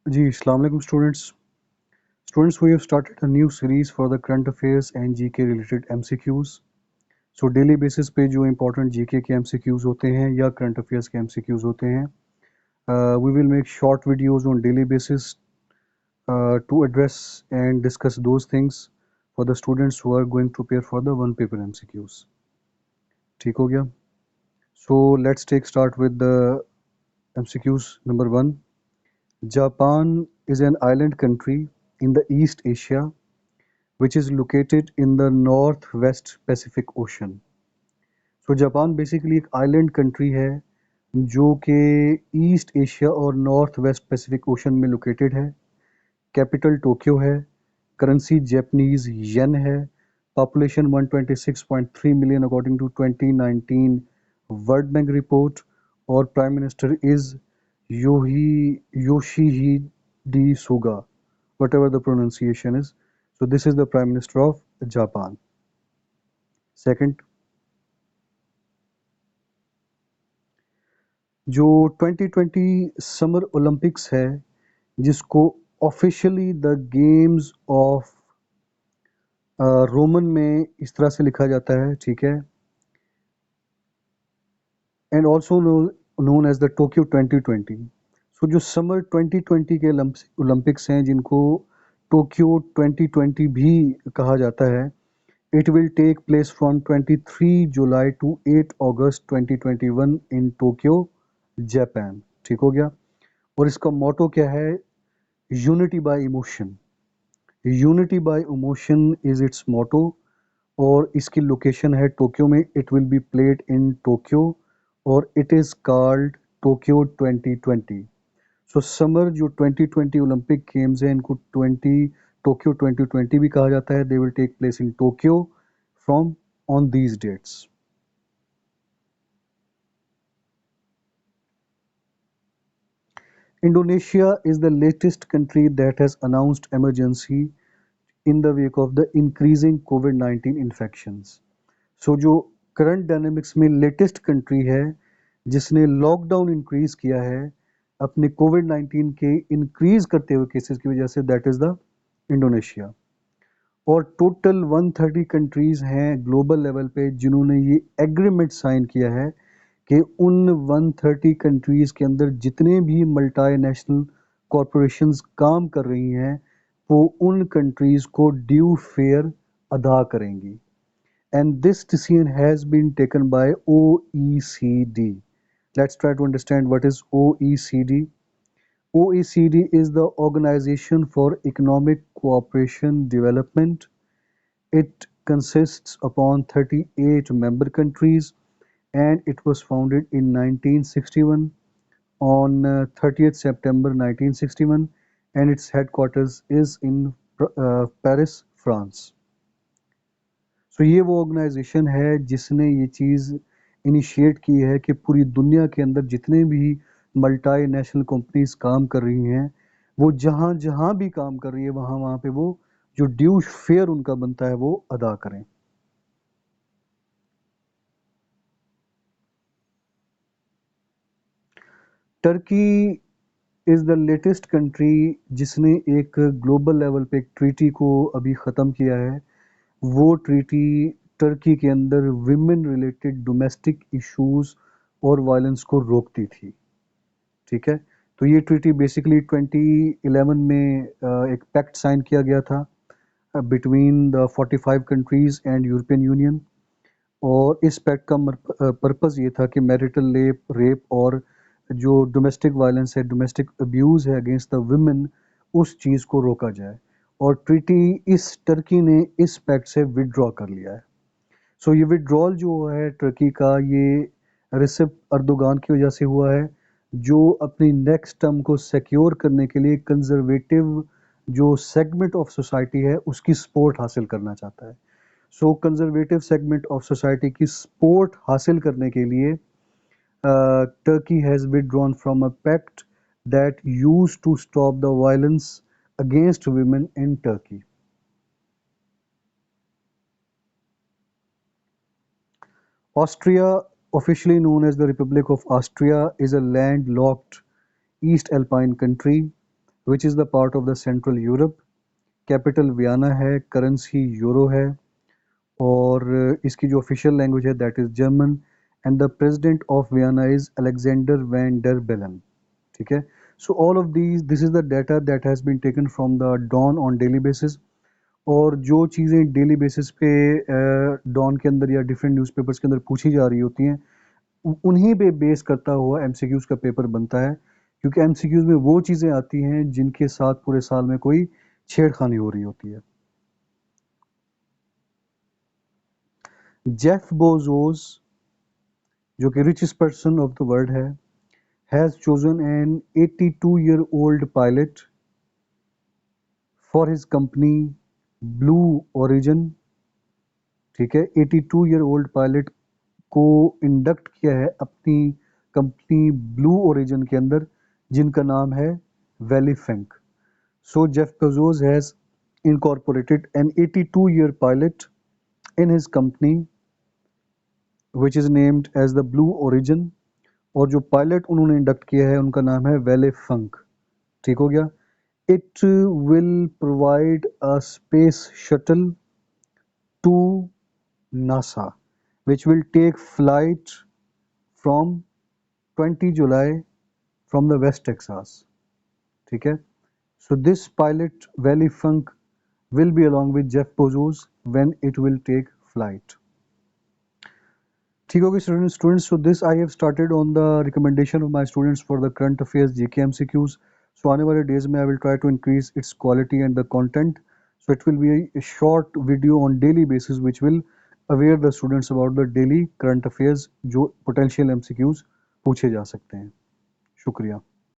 जी, अस्सलाम वालेकुम students. Students, we have started a new series for the current affairs and GK related MCQs. So daily basis पे जो important GK के MCQs होते हैं या current affairs के MCQs होते हैं, we will make short videos on daily basis to address and discuss those things for the students who are going to prepare for the one paper MCQs. ठीक हो गया? So let's take start with the MCQs number one. Japan is an island country in the East Asia which is located in the Northwest Pacific Ocean. So Japan basically एक island country है जो कि East Asia और North West Pacific Ocean में located है। Capital Tokyo है। Currency Japanese yen है। Population 126.3 million according to 2019 World Bank report. और प्राइम मिनिस्टर इज योही Yoshihide Suga, whatever the pronunciation is. So this is the Prime Minister of Japan. Second, जो 2020 summer Olympics है जिसको officially the games of Roman में इस तरह से लिखा जाता है, ठीक है, and also known as the Tokyo 2020। So जो समर 2020 के ओलंपिक्स हैं जिनको टोक्यो 2020 भी कहा जाता है, it will take place from 23 July to 8 August 2021 in Tokyo Japan. ठीक हो गया। और इसका मोटो क्या है? Unity by emotion. Unity by emotion is its motto और इसकी लोकेशन है टोक्यो में। It will be played in Tokyo और it is called Tokyo 2020। So summer जो 2020 ओलंपिक गेम्स हैं इनको 20 टोक्यो 2020 भी कहा जाता है। They will take place in Tokyo from on these dates. Indonesia is the latest country that has announced emergency in the wake of the increasing COVID-19 infections. So जो current dynamics में latest country है जिसने lockdown increase किया है अपने Covid 19 के increase करते हुए केसेस की वजह से, दैट इज द इंडोनेशिया। और टोटल 130 कंट्रीज हैं ग्लोबल लेवल पे जिन्होंने ये एग्रीमेंट साइन किया है कि उन 130 कंट्रीज के अंदर जितने भी मल्टीनेशनल कॉरपोरेशंस काम कर रही हैं वो उन कंट्रीज को ड्यू फेयर अदा करेंगी। And this decision has been taken by OECD. Let's try to understand what is OECD. OECD is the Organization for Economic Cooperation Development. It consists upon 38 member countries and it was founded in 1961 on 30th September 1961 and its headquarters is in Paris, France. सो ये वो organisation है जिसने ये चीज़ initiate की है कि पूरी दुनिया के अंदर जितने भी मल्टी नेशनल कंपनीज काम कर रही हैं वो जहाँ जहाँ भी काम कर रही है वहाँ वहाँ पे वो जो ड्यू फेयर उनका बनता है वो अदा करें। Turkey is the latest country जिसने एक ग्लोबल लेवल पे एक ट्रीटी को अभी ख़त्म किया है। वो ट्रीटी टर्की के अंदर विमेन रिलेटेड डोमेस्टिक इश्यूज और वायलेंस को रोकती थी। ठीक है, तो ये ट्रीटी बेसिकली 2011 में एक पैक्ट साइन किया गया था between the 45 countries and European union. और इस पैक्ट का पर्पस ये था कि मैरिटल रेप और जो डोमेस्टिक वायलेंस है, डोमेस्टिक अब्यूज़ है अगेंस्ट द वुमेन, उस चीज़ को रोका जाए। और ट्रीटी इस टर्की ने इस पैक्ट से विड्रॉ कर लिया है। सो ये विड्रॉल जो है टर्की का ये रिसेप अर्दोगान की वजह से हुआ है जो अपनी नेक्स्ट टर्म को सिक्योर करने के लिए कंजर्वेटिव जो सेगमेंट ऑफ सोसाइटी है उसकी सपोर्ट हासिल करना चाहता है। So conservative segment of society की सपोर्ट हासिल करने के लिए Turkey has withdrawn from a pact that used to stop the violence against women in Turkey. Austria, officially known as the Republic of Austria, is a landlocked East Alpine country. Which is the part of the central Europe. Capital Vienna है, currency euro है, और इसकी जो official language है that is German, and the president of Vienna is Alexander Van der Bellen. ठीक है। So all of these, this is the data that has been taken from the Dawn on daily basis. और जो चीज़ें daily basis पे don के अंदर या different newspapers के अंदर पूछी जा रही होती हैं, उन्हीं पे बेस करता हुआ एमसीक्यूज़ का पेपर बनता है, क्योंकि एमसीक्यूज़ में वो चीज़ें आती हैं जिनके साथ पूरे साल में कोई छेड़खानी हो रही होती है। जेफ बोजोस, जो कि richest person of the world है, has chosen an 82-year-old pilot for his company Blue Origin. ठीक है, 82-year-old पायलट को इंडक्ट किया है अपनी कंपनी ब्लू ओरिजिन के अंदर, जिनका नाम है valley Fink. So Jeff Bezos has incorporated an 82-year pilot in his company which is named as the Blue Origin, और जो पायलट उन्होंने इंडक्ट किया है उनका नाम है वैले फंक। ठीक हो गया। It will provide a space shuttle to NASA which will take flight from 20 July from the West Texas। ठीक है। So this pilot Valley Funk will be along with Jeff Bezos when it will take flight। ठीक हो गई students. So this I have started on the recommendation of my students for the current affairs GK MCQs। So आने वाले days में I will try to increase its quality and the content। So it will be a short video on daily basis which will aware the students about the daily current affairs जो potential MCQs पूछे जा सकते हैं। शुक्रिया।